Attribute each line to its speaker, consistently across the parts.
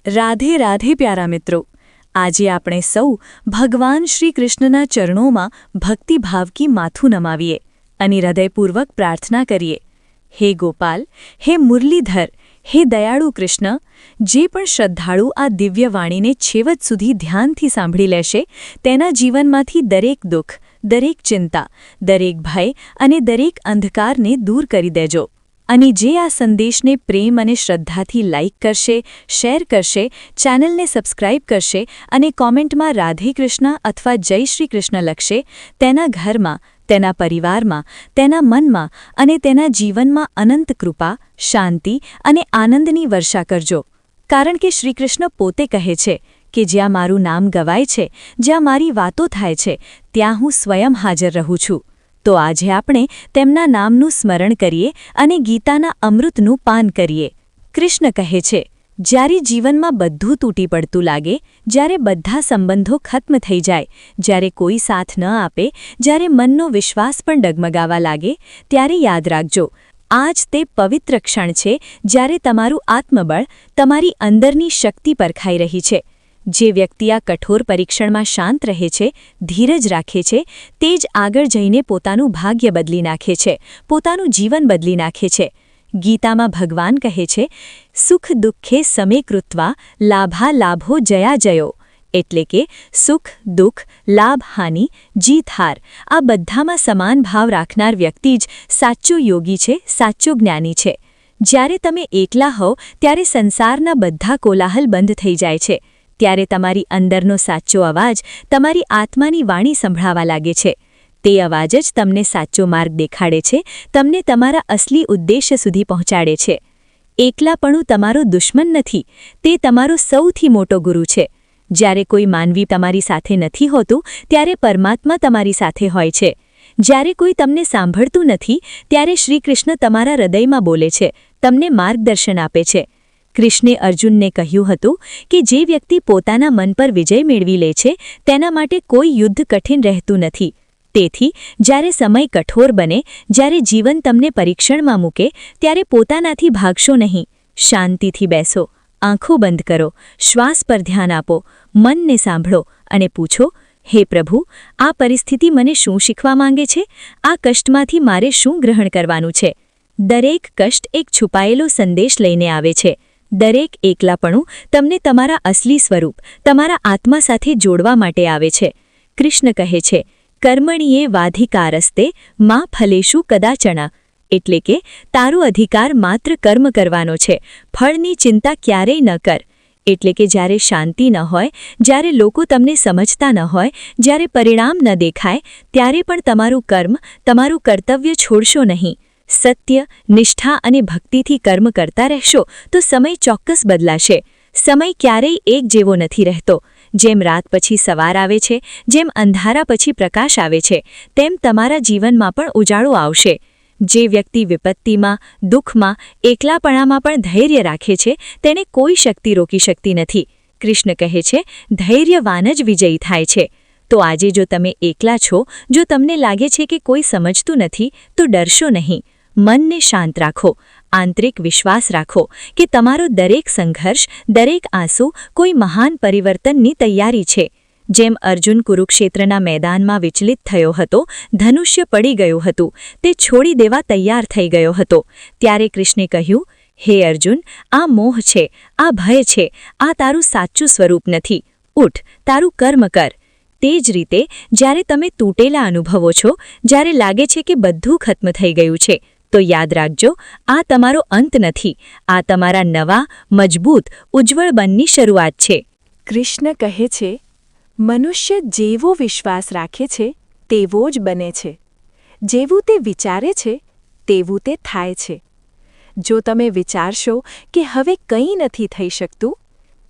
Speaker 1: રાધે રાધે પ્યારા મિત્રો, આજે આપણે સૌ ભગવાન શ્રી કૃષ્ણના ચરણોમાં ભક્તિભાવથી માથું નમાવીએ અને હૃદયપૂર્વક પ્રાર્થના કરીએ। હે ગોપાલ, હે મુરલીધર, હે દયાળુ કૃષ્ણ, જે પણ શ્રદ્ધાળુ આ દિવ્ય વાણીને છેવટ સુધી ધ્યાનથી સાંભળી લેશે, તેના જીવનમાંથી દરેક દુઃખ, દરેક ચિંતા, દરેક ભય અને દરેક અંધકારને દૂર કરી દેજો। અને જે આ સંદેશને પ્રેમ અને શ્રદ્ધાથી લાઇક કરશે, શેર કરશે, ચેનલને સબસ્ક્રાઇબ કરશે અને કોમેન્ટમાં રાધે કૃષ્ણ અથવા જય શ્રી કૃષ્ણ લખશે, તેના ઘરમાં, તેના પરિવારમાં, તેના મનમાં અને તેના જીવનમાં અનંત કૃપા, શાંતિ અને આનંદની વર્ષા કરજો। કારણ કે શ્રીકૃષ્ણ પોતે કહે છે કે જ્યાં મારું નામ ગવાય છે, જ્યાં મારી વાતો થાય છે, ત્યાં હું સ્વયં હાજર રહું છું। તો આજે આપણે તેમના નામનું સ્મરણ કરીએ અને ગીતાના અમૃતનું પાન કરીએ। કૃષ્ણ કહે છે, જ્યારે જીવનમાં બધું તૂટી પડતું લાગે, જ્યારે બધા સંબંધો ખત્મ થઈ જાય, જ્યારે કોઈ સાથ ન આપે, જ્યારે મનનો વિશ્વાસ પણ ડગમગાવા લાગે, ત્યારે યાદ રાખજો, આજ તે પવિત્ર ક્ષણ છે જ્યારે તમારું આત્મબળ, તમારી અંદરની શક્તિ પરખાઈ રહી છે। જે વ્યક્તિ આ કઠોર પરીક્ષણમાં શાંત રહે છે, ધીરજ રાખે છે, તે જ આગળ જઈને પોતાનું ભાગ્ય બદલી નાખે છે, પોતાનું જીવન બદલી નાખે છે। ગીતામાં ભગવાન કહે છે, સુખ દુઃખે સમે કૃત્વા લાભા લાભો જયા જયો, એટલે કે સુખ, દુઃખ, લાભ, હાનિ, જીત, હાર આ બધામાં સમાન ભાવ રાખનાર વ્યક્તિ જ સાચો યોગી છે, સાચો જ્ઞાની છે। જ્યારે તમે એકલા હો ત્યારે સંસારના બધા કોલાહલ બંધ થઈ જાય છે, ત્યારે તમારી અંદરનો સાચો અવાજ તમારી આત્માની વાણી સંભળાવા લાગે છે। તે અવાજ જ તમને સાચો માર્ગ દેખાડે છે, તમને તમારા અસલી ઉદ્દેશ્ય સુધી પહોંચાડે છે। એકલાપણું તમારો દુશ્મન નથી, તે તમારો સૌથી મોટો ગુરુ છે। જ્યારે કોઈ માનવી તમારી સાથે નથી હોતું, ત્યારે પરમાત્મા તમારી સાથે હોય છે। જ્યારે કોઈ તમને સાંભળતું નથી, ત્યારે શ્રીકૃષ્ણ તમારા હૃદયમાં બોલે છે, તમને માર્ગદર્શન આપે છે। કૃષ્ણે અર્જુનને કહ્યું હતું કે જે વ્યક્તિ પોતાના મન પર વિજય મેળવી લે છે, તેના માટે કોઈ યુદ્ધ કઠિન રહેતું નથી। તેથી જ્યારે સમય કઠોર બને, જ્યારે જીવન તમને પરીક્ષણમાં મૂકે, ત્યારે પોતાનાથી ભાગશો નહીં, શાંતિથી બેસો, આંખો બંધ કરો, શ્વાસ પર ધ્યાન આપો, મનને સાંભળો અને પૂછો, હે પ્રભુ, આ પરિસ્થિતિ મને શું શીખવા માંગે છે? આ કષ્ટમાંથી મારે શું ગ્રહણ કરવાનું છે? દરેક કષ્ટ એક છુપાયેલો સંદેશ લઈને આવે છે। દરેક એકલાપણું તમને તમારા અસલી સ્વરૂપ, તમારા આત્મા સાથે જોડવા માટે આવે છે। કૃષ્ણ કહે છે, કર્મણીએ વાધિકારસ્તે મા ફલેષુ કદાચણા, એટલે કે તારો અધિકાર માત્ર કર્મ કરવાનો છે, ફળની ચિંતા ક્યારેય ન કર। એટલે કે જ્યારે શાંતિ ન હોય, જ્યારે લોકો તમને સમજતા ન હોય, જ્યારે પરિણામ ન દેખાય, ત્યારે પણ તમારું કર્મ, તમારું કર્તવ્ય છોડશો નહીં। સત્ય, નિષ્ઠા અને ભક્તિથી કર્મ કરતા રહેશો તો સમય ચોક્કસ બદલાશે। સમય ક્યારેય એક જેવો નથી રહેતો। જેમ રાત પછી સવાર આવે છે, જેમ અંધારા પછી પ્રકાશ આવે છે, તેમ તમારા જીવનમાં પણ ઉજાળો આવશે। જે વ્યક્તિ વિપત્તિમાં, દુઃખમાં, એકલાપણામાં પણ ધૈર્ય રાખે છે, તેને કોઈ શક્તિ રોકી શકતી નથી। કૃષ્ણ કહે છે, ધૈર્યવાન જ વિજયી થાય છે। તો આજે જો તમે એકલા છો, જો તમને લાગે છે કે કોઈ સમજતું નથી, તો ડરશો નહીં, મનને શાંત રાખો, આંતરિક વિશ્વાસ રાખો કે તમારો દરેક સંઘર્ષ, દરેક આંસુ કોઈ મહાન પરિવર્તનની તૈયારી છે। જેમ અર્જુન કુરુક્ષેત્રના મેદાનમાં વિચલિત થયો હતો, ધનુષ્ય પડી ગયું હતું, તે છોડી દેવા તૈયાર થઈ ગયો હતો, ત્યારે કૃષ્ણે કહ્યું, હે અર્જુન, આ મોહ છે, આ ભય છે, આ તારું સાચું સ્વરૂપ નથી, ઉઠ, તારું કર્મ કર। તે જ રીતે જ્યારે તમે તૂટેલા અનુભવો છો, જ્યારે લાગે છે કે બધું ખત્મ થઈ ગયું છે, તો યાદ રાખજો, આ તમારો અંત નથી, આ તમારા નવા, મજબૂત, ઉજ્જવળ બનની શરૂઆત છે। કૃષ્ણ કહે છે, મનુષ્ય જેવો વિશ્વાસ રાખે છે, તેવો જ બને છે, જેવું તે વિચારે છે, તેવું તે થાય છે। જો તમે વિચારશો કે હવે કંઈ નથી થઈ શકતું,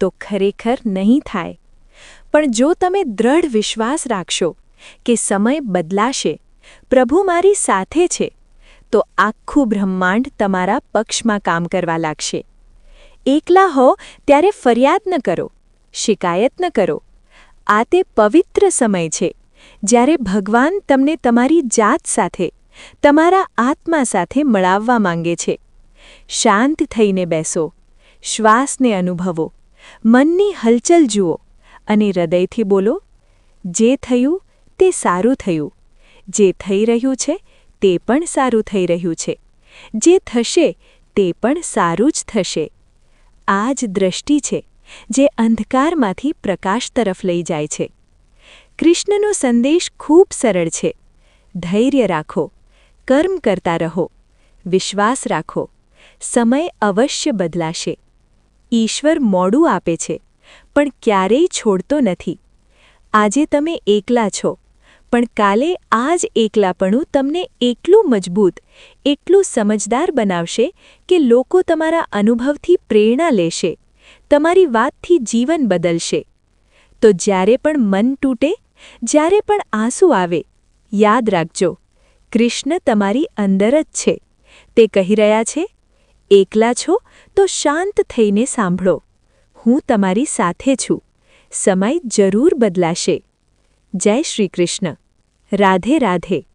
Speaker 1: તો ખરેખર નહીં થાય। પણ જો તમે દ્રઢ વિશ્વાસ રાખશો કે સમય બદલાશે, પ્રભુ મારી સાથે છે, તો આખું બ્રહ્માંડ તમારા પક્ષમાં કામ કરવા લાગશે। એકલા હો ત્યારે ફરિયાદ ન કરો, શિકાયત ન કરો। આ તે પવિત્ર સમય છે જ્યારે ભગવાન તમને તમારી જાત સાથે, તમારા આત્મા સાથે મળાવવા માંગે છે। શાંત થઈને બેસો, શ્વાસને અનુભવો મનની હલચલ જુઓ અને હૃદયથી બોલો, જે થયું તે સારું થયું, જે થઈ રહ્યું છે તે પણ સારું થઈ રહ્યું છે, જે થશે તે પણ સારું જ થશે. આ જ દ્રષ્ટિ છે જે અંધકારમાંથી પ્રકાશ તરફ લઈ જાય છે. કૃષ્ણનો સંદેશ ખૂબ સરળ છે. ધૈર્ય રાખો, કર્મ કરતા રહો, વિશ્વાસ રાખો, સમય અવશ્ય બદલાશે. ઈશ્વર મોડું આપે છે, પણ ક્યારેય છોડતો નથી. આજે તમે એકલા છો, પણ કાલે આ જ એકલાપણું તમને એટલું મજબૂત, એટલું સમજદાર બનાવશે કે લોકો તમારા અનુભવથી પ્રેરણા લેશે, તમારી વાતથી જીવન બદલશે. તો જ્યારે પણ મન તૂટે, જ્યારે પણ આંસુ આવે, યાદ રાખજો, કૃષ્ણ તમારી અંદર જ છે. તે કહી રહ્યા છે, એકલા છો તો શાંત થઈને સાંભળો. હું તમારી સાથે છું. સમય જરૂર બદલાશે. જય શ્રી કૃષ્ણ. રાધે રાધે.